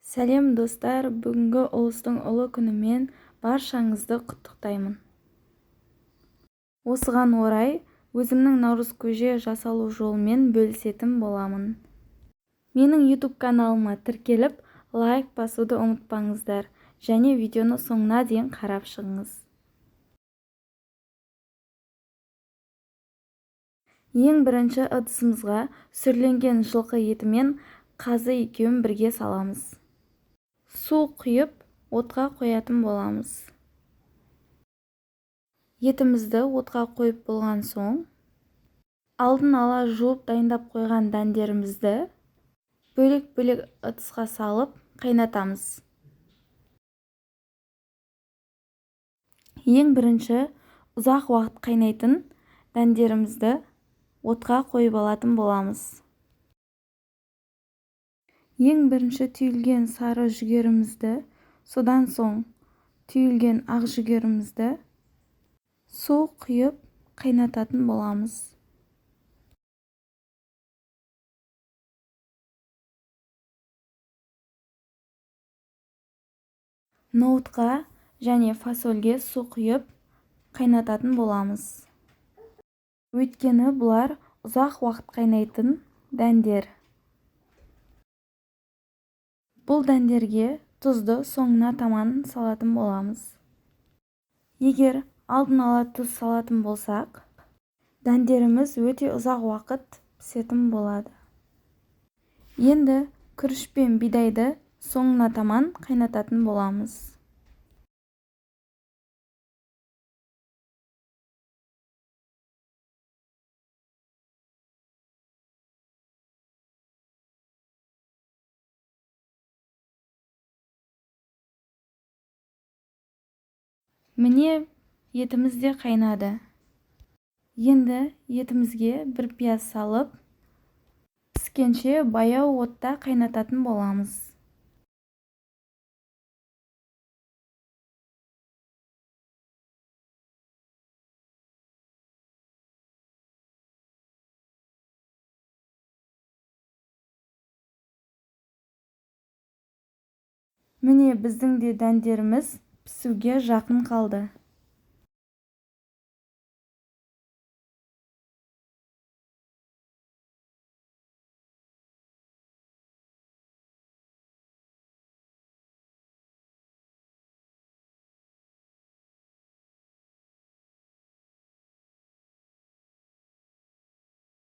Сәлем достар, бүгінгі ұлыстың ұлы күнімен баршаңызды құттықтаймын. Осыған орай өзімнің наурыз көже жасалу жолымен бөлісетін боламын. Менің YouTube каналыма тіркеліп, лайк басуды ұмытпаңыздар және видеоны соңына дейін қарап шығыңыз. Ең бірінші ыдысымызға сүрленген жылқы еті мен қазы екеуін бірге саламыз. Су құйып, отқа қоятын боламыз. Етімізді отқа қойып болған соң, алдын ала жуып дайындап қойған дәндерімізді бөлек-бөлек ыдысқа салып қайнатамыз. Ең бірінші ұзақ уақыт қайнайтын дәндерімізді отқа қойып алатын боламыз. Ең бірінші түйілген сары жүгерімізді, содан соң түйілген ақ жүгерімізді су құйып қайнататын боламыз. Ноутқа және фасольге су құйып қайнататын боламыз. Өйткені бұлар ұзақ уақыт қайнайтын дәндер. Бұл дәндерге тұзды соңына таман салатын боламыз. Егер алдын ала тұз салатын болсақ, дәндеріміз өте ұзақ уақыт пісетін болады. Енді күріш пен бидайды соңына таман қайнататын боламыз. Міне етіміз де қайнады. Енді етімізге бір пияз салып, піскенше баяу отта қайнататын боламыз. Міне біздің де дәндеріміз пісуге жақын қалды.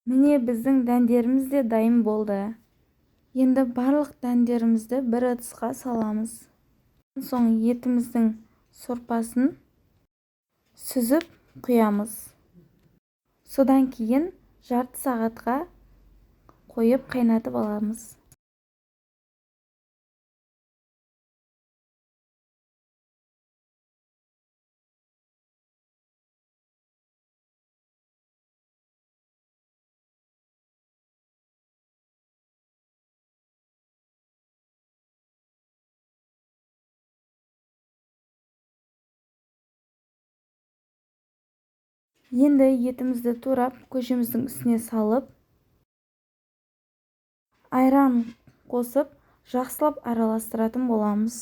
Міне біздің дәндеріміз де дайын болды. Енді барлық дәндерімізді бір ыдысқа саламыз. Соң етіміздің сорпасын сүзіп құямыз. Содан кейін жарты сағатқа қойып қайнатып аламыз. Енді етімізді турап көжеміздің үстіне салып, айран қосып, жақсылап араластыратын боламыз.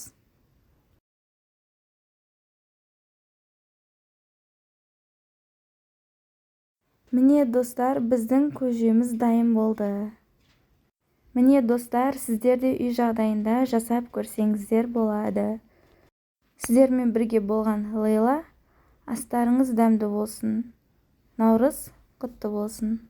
Міне достар, біздің көжеміз дайын болды. Міне достар, сіздер де үй жағдайында жасап көрсеңіздер болады. Сіздермен бірге болған Лейла. Астарыңыз дәмді болсын. Наурыз құтты болсын.